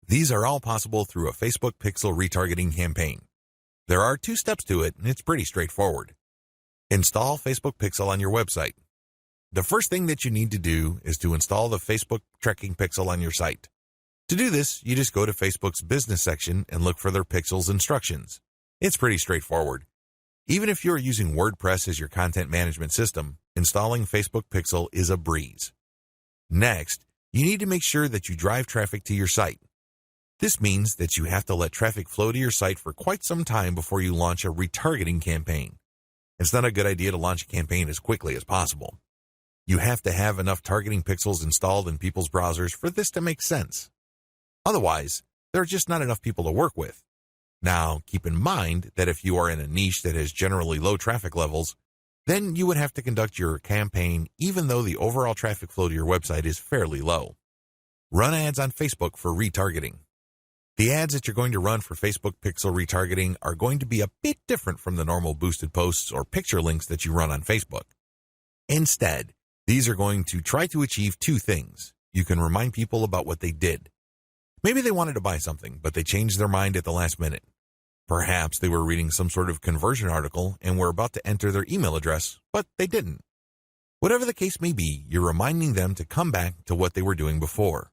These are all possible through a Facebook pixel retargeting campaign. There are 2 steps to it, and it's pretty straightforward. Install Facebook Pixel on your website. The first thing that you need to do is to install the Facebook tracking pixel on your site. To do this, you just go to Facebook's business section and look for their pixels instructions. It's pretty straightforward. Even if you're using WordPress as your content management system, installing Facebook Pixel is a breeze. Next, you need to make sure that you drive traffic to your site. This means that you have to let traffic flow to your site for quite some time before you launch a retargeting campaign. It's not a good idea to launch a campaign as quickly as possible. You have to have enough targeting pixels installed in people's browsers for this to make sense. Otherwise, there are just not enough people to work with. Now, keep in mind that if you are in a niche that has generally low traffic levels, then you would have to conduct your campaign even though the overall traffic flow to your website is fairly low. Run ads on Facebook for retargeting. The ads that you're going to run for Facebook pixel retargeting are going to be a bit different from the normal boosted posts or picture links that you run on Facebook. Instead, these are going to try to achieve 2 things. You can remind people about what they did. Maybe they wanted to buy something, but they changed their mind at the last minute. Perhaps they were reading some sort of conversion article and were about to enter their email address, but they didn't. Whatever the case may be, you're reminding them to come back to what they were doing before.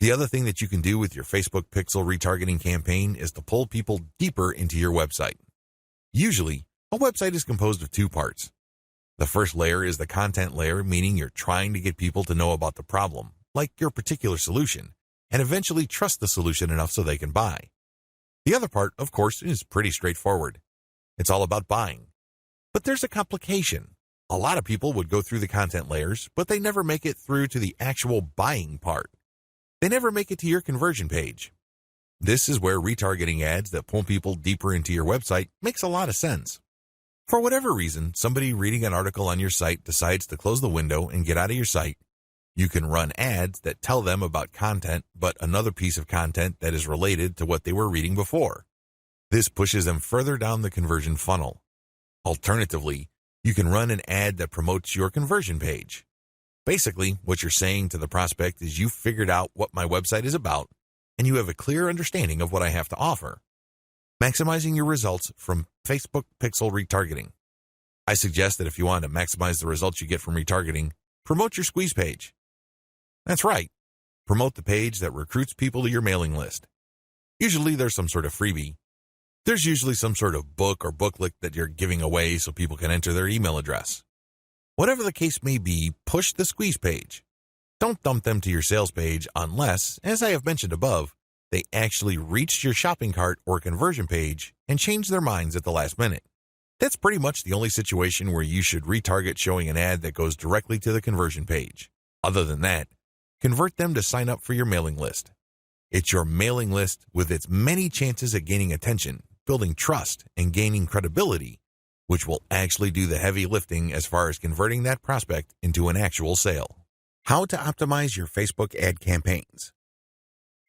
The other thing that you can do with your Facebook pixel retargeting campaign is to pull people deeper into your website. Usually, a website is composed of 2 parts. The first layer is the content layer, meaning you're trying to get people to know about the problem, like your particular solution, and eventually trust the solution enough so they can buy. The other part, of course, is pretty straightforward. It's all about buying. But there's a complication. A lot of people would go through the content layers, but they never make it through to the actual buying part. They never make it to your conversion page. This is where retargeting ads that pull people deeper into your website makes a lot of sense. For whatever reason, somebody reading an article on your site decides to close the window and get out of your site. You can run ads that tell them about content, but another piece of content that is related to what they were reading before. This pushes them further down the conversion funnel. Alternatively, you can run an ad that promotes your conversion page. Basically, what you're saying to the prospect is you've figured out what my website is about, and you have a clear understanding of what I have to offer. Maximizing your results from Facebook pixel retargeting. I suggest that if you want to maximize the results you get from retargeting, promote your squeeze page. That's right. Promote the page that recruits people to your mailing list. Usually there's some sort of freebie. There's usually some sort of book or booklet that you're giving away so people can enter their email address. Whatever the case may be, push the squeeze page. Don't dump them to your sales page unless, as I have mentioned above, they actually reached your shopping cart or conversion page and changed their minds at the last minute. That's pretty much the only situation where you should retarget showing an ad that goes directly to the conversion page. Other than that, convert them to sign up for your mailing list. It's your mailing list with its many chances at gaining attention, building trust, and gaining credibility, which will actually do the heavy lifting as far as converting that prospect into an actual sale. How to optimize your Facebook ad campaigns.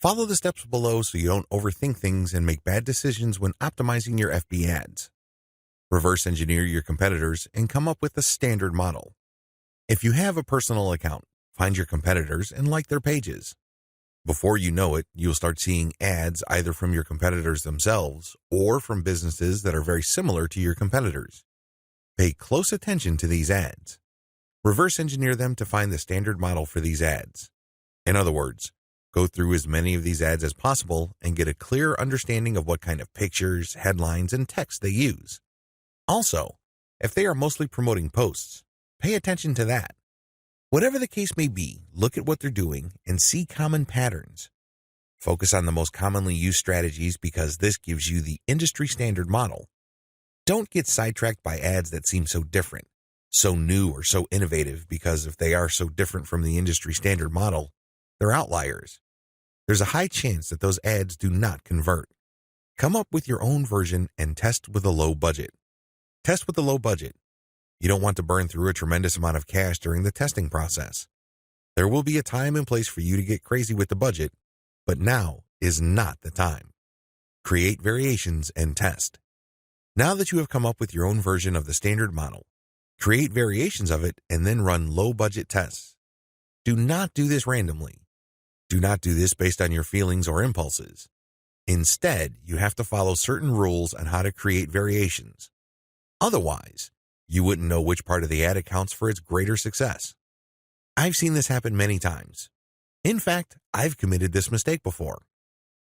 Follow the steps below so you don't overthink things and make bad decisions when optimizing your FB ads. Reverse engineer your competitors and come up with a standard model. If you have a personal account, find your competitors and like their pages. Before you know it, you'll start seeing ads either from your competitors themselves or from businesses that are very similar to your competitors. Pay close attention to these ads. Reverse engineer them to find the standard model for these ads. In other words, go through as many of these ads as possible and get a clear understanding of what kind of pictures, headlines, and text they use. Also, if they are mostly promoting posts, pay attention to that. Whatever the case may be, look at what they're doing and see common patterns. Focus on the most commonly used strategies because this gives you the industry standard model. Don't get sidetracked by ads that seem so different, so new or so innovative, because if they are so different from the industry standard model, they're outliers. There's a high chance that those ads do not convert. Come up with your own version and test with a low budget. Test with a low budget. You don't want to burn through a tremendous amount of cash during the testing process. There will be a time and place for you to get crazy with the budget, but now is not the time. Create variations and test. Now that you have come up with your own version of the standard model, create variations of it and then run low-budget tests. Do not do this randomly. Do not do this based on your feelings or impulses. Instead, you have to follow certain rules on how to create variations. Otherwise, you wouldn't know which part of the ad accounts for its greater success. I've seen this happen many times. In fact, I've committed this mistake before.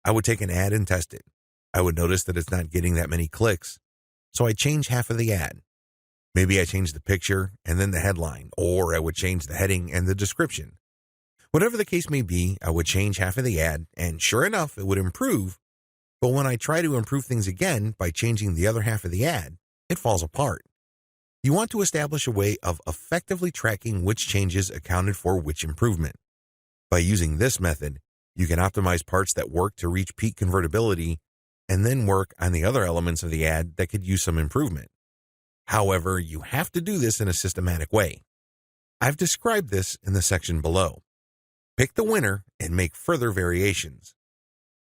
I would take an ad and test it. I would notice that it's not getting that many clicks, so I'd change half of the ad. Maybe I changed the picture and then the headline, or I would change the heading and the description. Whatever the case may be, I would change half of the ad, and sure enough, it would improve. But when I try to improve things again by changing the other half of the ad, it falls apart. You want to establish a way of effectively tracking which changes accounted for which improvement. By using this method, you can optimize parts that work to reach peak convertibility and then work on the other elements of the ad that could use some improvement. However, you have to do this in a systematic way. I've described this in the section below. Pick the winner and make further variations.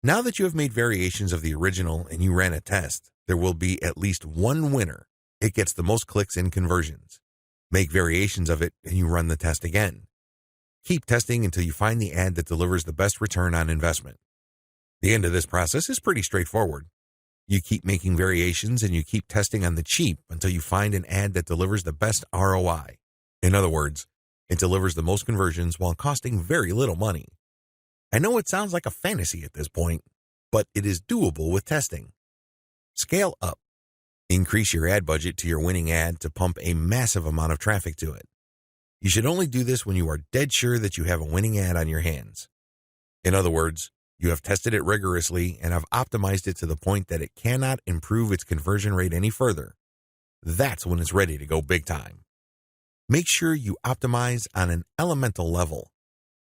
Now that you have made variations of the original and you ran a test, there will be at least one winner. It gets the most clicks and conversions. Make variations of it and you run the test again. Keep testing until you find the ad that delivers the best return on investment. The end of this process is pretty straightforward. You keep making variations and you keep testing on the cheap until you find an ad that delivers the best ROI. In other words, it delivers the most conversions while costing very little money. I know it sounds like a fantasy at this point, but it is doable with testing. Scale up. Increase your ad budget to your winning ad to pump a massive amount of traffic to it. You should only do this when you are dead sure that you have a winning ad on your hands. In other words, you have tested it rigorously and have optimized it to the point that it cannot improve its conversion rate any further. That's when it's ready to go big time. Make sure you optimize on an elemental level.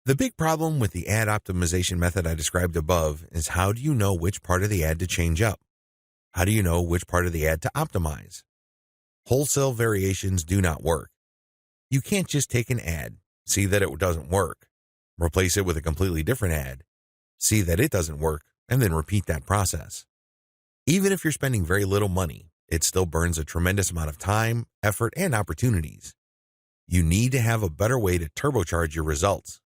The big problem with the ad optimization method I described above is how do you know which part of the ad to change up? How do you know which part of the ad to optimize? Wholesale variations do not work. You can't just take an ad, see that it doesn't work, replace it with a completely different ad, see that it doesn't work, and then repeat that process. Even if you're spending very little money, it still burns a tremendous amount of time, effort, and opportunities. You need to have a better way to turbocharge your results.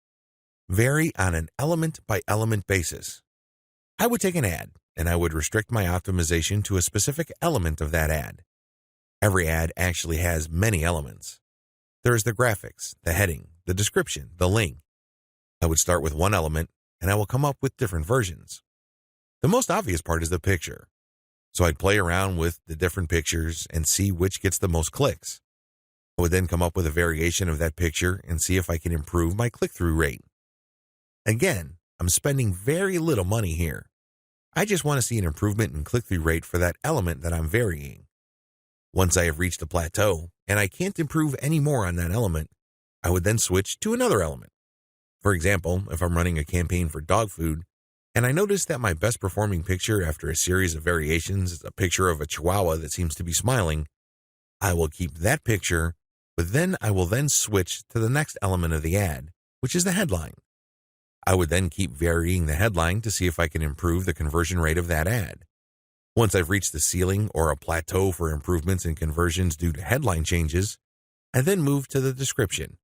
Vary on an element-by-element basis. I would take an ad, and I would restrict my optimization to a specific element of that ad. Every ad actually has many elements. There is the graphics, the heading, the description, the link. I would start with one element, and I will come up with different versions. The most obvious part is the picture. So I'd play around with the different pictures and see which gets the most clicks. I would then come up with a variation of that picture and see if I can improve my click-through rate. Again, I'm spending very little money here. I just want to see an improvement in click-through rate for that element that I'm varying. Once I have reached a plateau and I can't improve any more on that element, I would then switch to another element. For example, if I'm running a campaign for dog food and I notice that my best performing picture after a series of variations is a picture of a chihuahua that seems to be smiling, I will keep that picture, but then I will then switch to the next element of the ad, which is the headline. I would then keep varying the headline to see if I can improve the conversion rate of that ad. Once I've reached the ceiling or a plateau for improvements in conversions due to headline changes, I then move to the description.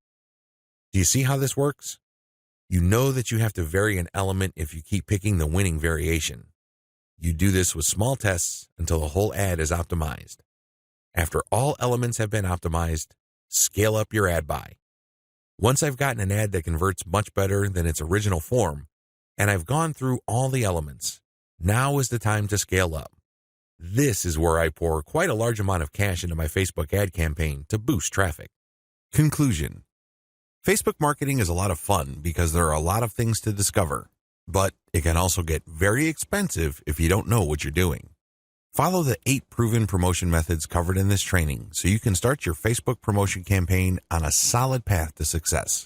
Do you see how this works? You know that you have to vary an element if you keep picking the winning variation. You do this with small tests until the whole ad is optimized. After all elements have been optimized, scale up your ad buy. Once I've gotten an ad that converts much better than its original form, and I've gone through all the elements, now is the time to scale up. This is where I pour quite a large amount of cash into my Facebook ad campaign to boost traffic. Conclusion. Facebook marketing is a lot of fun because there are a lot of things to discover, but it can also get very expensive if you don't know what you're doing. Follow the 8 proven promotion methods covered in this training so you can start your Facebook promotion campaign on a solid path to success.